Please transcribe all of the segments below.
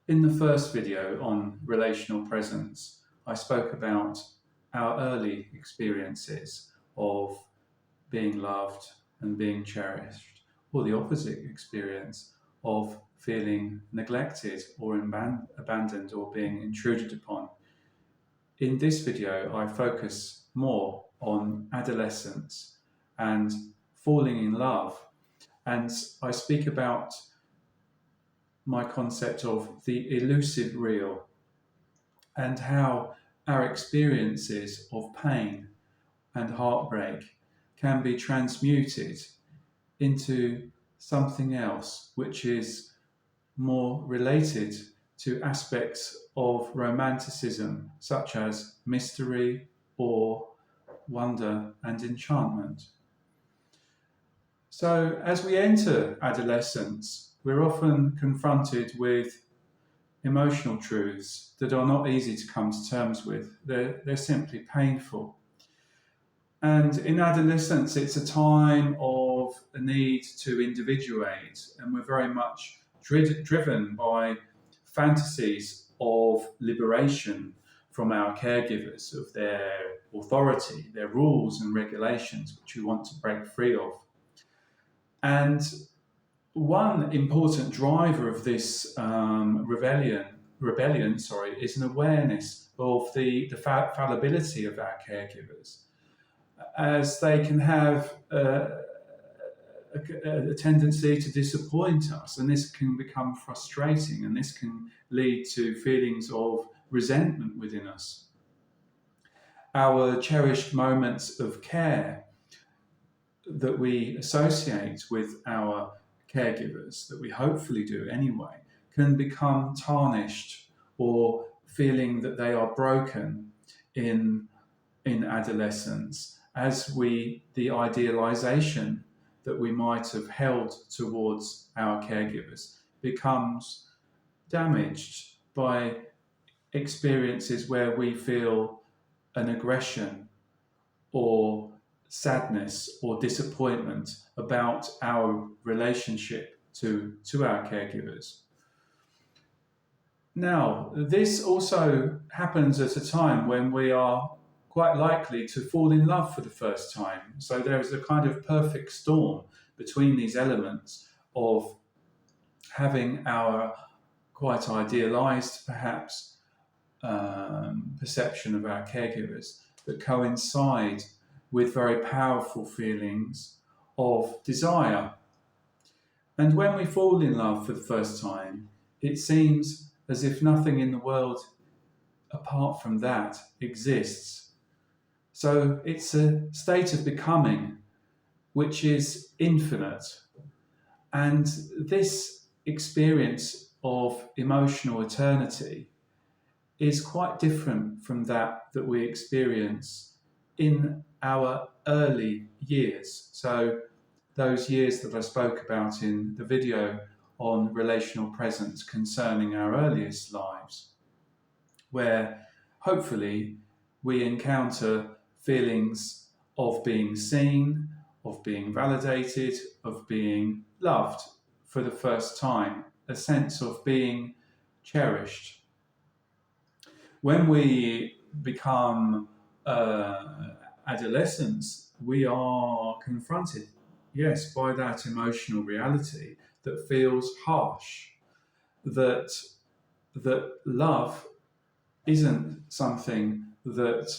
In the first video on relational presence, I spoke about our early experiences of being loved and being cherished, or the opposite experience of feeling neglected or abandoned or being intruded upon. In this video, I focus more on adolescence and falling in love, and I speak about my concept of the elusive real and how our experiences of pain and heartbreak can be transmuted into something else which is more related to aspects of romanticism, such as mystery, awe, wonder, and enchantment. So, as we enter adolescence, we're often confronted with emotional truths that are not easy to come to terms with. They're simply painful. And in adolescence, it's a time of a need to individuate, and we're very much driven by fantasies of liberation from our caregivers, of their authority, their rules and regulations, which we want to break free of. And one important driver of this rebellion, is an awareness of the fallibility of our caregivers, as they can have a tendency to disappoint us, and this can become frustrating, and this can lead to feelings of resentment within us. Our cherished moments of care that we associate with our caregivers, that we hopefully do anyway, can become tarnished or feeling that they are broken in adolescence, as the idealization that we might have held towards our caregivers becomes damaged by experiences where we feel an aggression or sadness or disappointment about our relationship to our caregivers. Now, this also happens at a time when we are quite likely to fall in love for the first time. So there is a kind of perfect storm between these elements of having our quite idealized, perhaps, perception of our caregivers that coincide with very powerful feelings of desire. And when we fall in love for the first time, it seems as if nothing in the world apart from that exists. So it's a state of becoming which is infinite. And this experience of emotional eternity is quite different from that we experience in our early years. So those years that I spoke about in the video on relational presence concerning our earliest lives, where hopefully we encounter feelings of being seen, of being validated, of being loved for the first time, a sense of being cherished. When we become adolescents, we are confronted, yes, by that emotional reality that feels harsh, that love isn't something that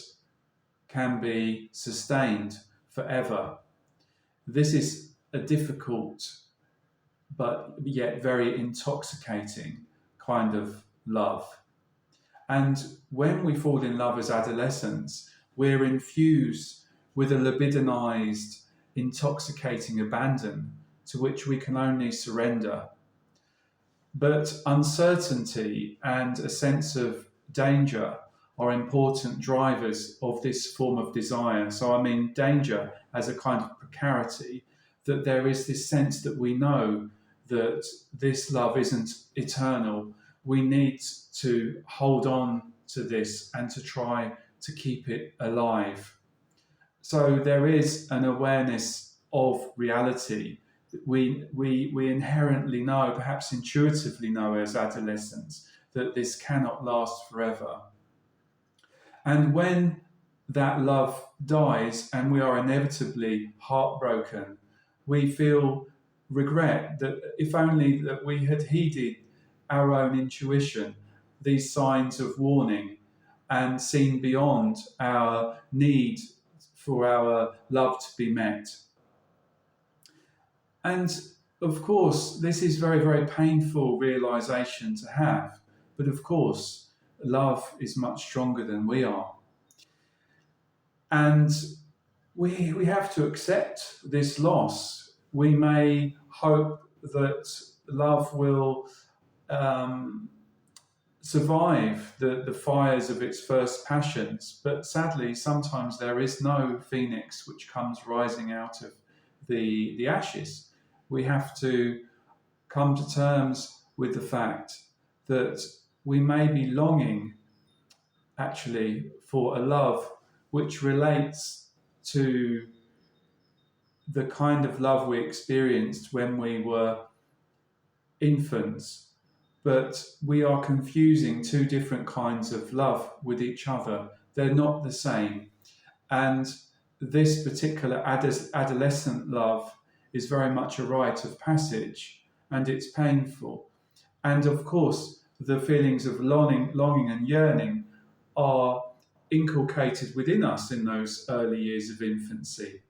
can be sustained forever. This is a difficult but yet very intoxicating kind of love. And when we fall in love as adolescents, we're infused with a libidinized, intoxicating abandon to which we can only surrender. But uncertainty and a sense of danger are important drivers of this form of desire. So I mean danger as a kind of precarity, that there is this sense that we know that this love isn't eternal. We need to hold on to this and to try to keep it alive. So there is an awareness of reality that we inherently know, perhaps intuitively know as adolescents, that this cannot last forever. And when that love dies and we are inevitably heartbroken, we feel regret that if only that we had heeded our own intuition, these signs of warning, and seen beyond our need for our love to be met. And of course, this is very, very painful realization to have. But of course, love is much stronger than we are. And we have to accept this loss. We may hope that love will survive the fires of its first passions, but sadly, sometimes there is no phoenix which comes rising out of the ashes. We have to come to terms with the fact that we may be longing actually for a love which relates to the kind of love we experienced when we were infants, but we are confusing two different kinds of love with each other. They're not the same. And this particular adolescent love is very much a rite of passage, and it's painful. And of course, the feelings of longing and yearning are inculcated within us in those early years of infancy.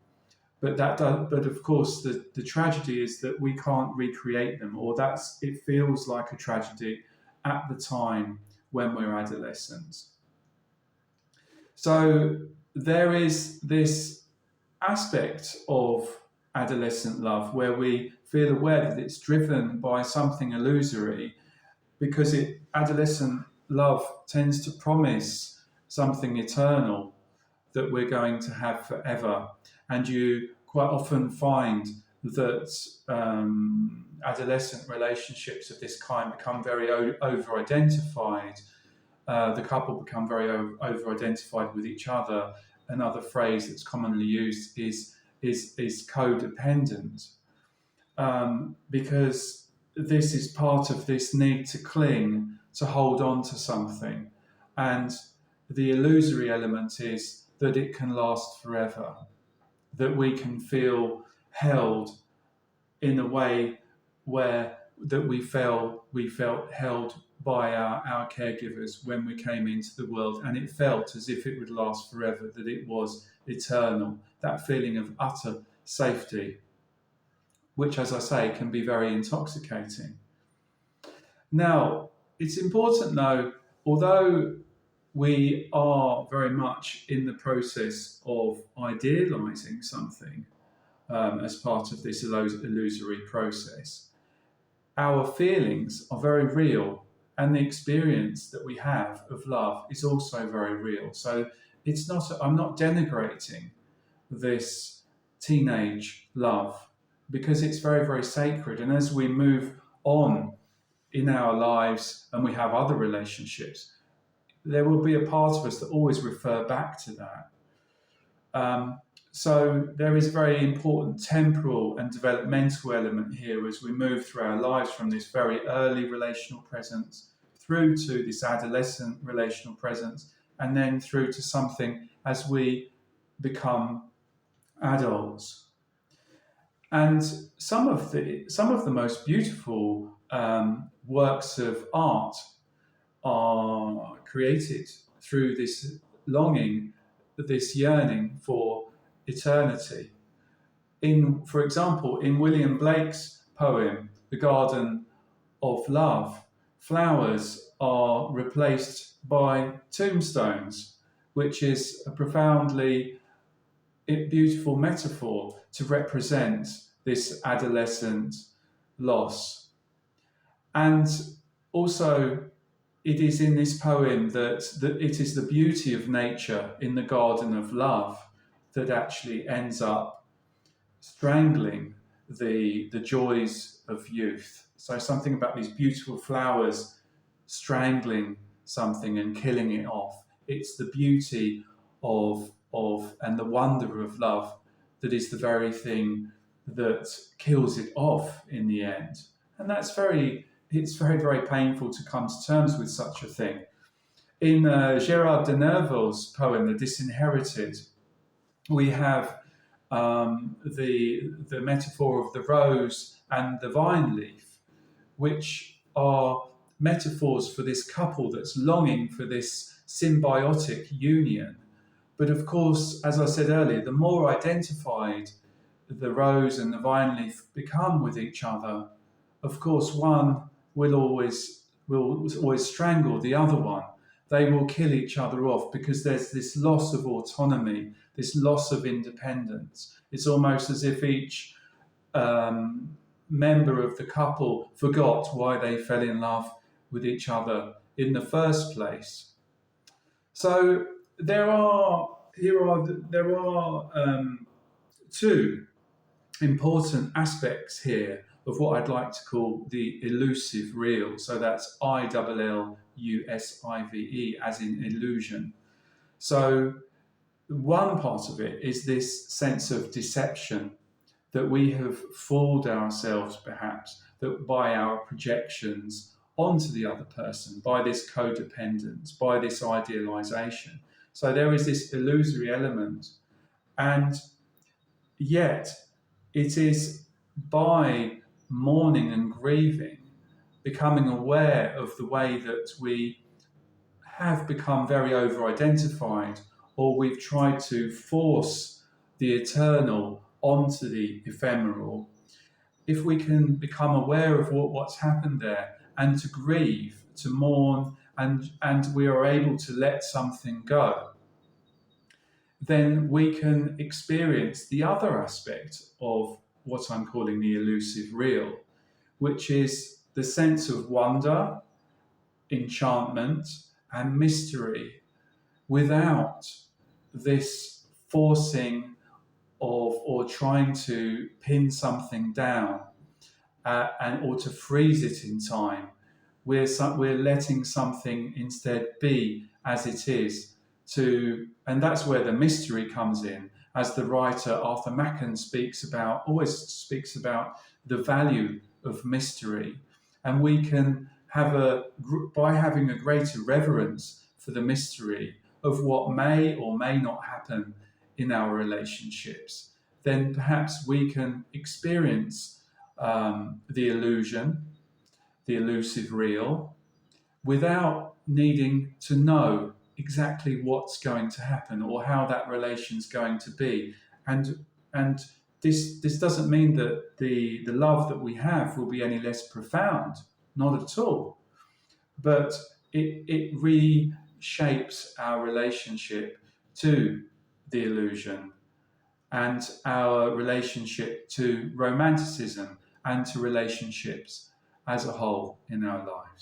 But of course, the tragedy is that we can't recreate them, or it feels like a tragedy at the time when we're adolescents. So there is this aspect of adolescent love where we feel aware that it's driven by something illusory, because adolescent love tends to promise something eternal that we're going to have forever. And you quite often find that adolescent relationships of this kind become very over-identified. The couple become very over-identified with each other. Another phrase that's commonly used is codependent, because this is part of this need to cling, to hold on to something. And the illusory element is that it can last forever, that we can feel held in a way where that we felt held by our caregivers when we came into the world, and it felt as if it would last forever, that it was eternal, that feeling of utter safety, which, as I say, can be very intoxicating. Now, it's important though, although we are very much in the process of idealizing something as part of this illusory process, our feelings are very real, and the experience that we have of love is also very real. So I'm not denigrating this teenage love, because it's very, very sacred. And as we move on in our lives and we have other relationships, there will be a part of us that always refer back to that. So there is a very important temporal and developmental element here as we move through our lives from this very early relational presence through to this adolescent relational presence, and then through to something as we become adults. And some of the most beautiful works of art are created through this longing, this yearning for eternity. For example, in William Blake's poem, The Garden of Love, flowers are replaced by tombstones, which is a profoundly beautiful metaphor to represent this adolescent loss. And also, it is in this poem that it is the beauty of nature in the garden of love that actually ends up strangling the joys of youth. So something about these beautiful flowers strangling something and killing it off. It's the beauty of and the wonder of love that is the very thing that kills it off in the end. And that's very it's very, very painful to come to terms with such a thing. In Gérard de Nerval's poem, The Disinherited, we have the metaphor of the rose and the vine leaf, which are metaphors for this couple that's longing for this symbiotic union. But of course, as I said earlier, the more identified the rose and the vine leaf become with each other, of course, one will always strangle the other one. They will kill each other off because there's this loss of autonomy, this loss of independence. It's almost as if each member of the couple forgot why they fell in love with each other in the first place. So there are two important aspects here of what I'd like to call the elusive real. So that's ILLUSIVE, as in illusion. So one part of it is this sense of deception, that we have fooled ourselves perhaps that by our projections onto the other person, by this codependence, by this idealization. So there is this illusory element, and yet it is by mourning and grieving, becoming aware of the way that we have become very over-identified, or we've tried to force the eternal onto the ephemeral. If we can become aware of what's happened there, and to grieve, to mourn, and we are able to let something go, then we can experience the other aspect of what I'm calling the elusive real, which is the sense of wonder, enchantment, and mystery, without this forcing of or trying to pin something down or to freeze it in time. We're letting something instead be as it is. And that's where the mystery comes in, as the writer Arthur Machen always speaks about the value of mystery. And we can by having a greater reverence for the mystery of what may or may not happen in our relationships, then perhaps we can experience the illusion, the elusive real, without needing to know exactly what's going to happen or how that relation's going to be. And this doesn't mean that the love that we have will be any less profound, not at all. But it reshapes our relationship to the illusion and our relationship to romanticism and to relationships as a whole in our lives.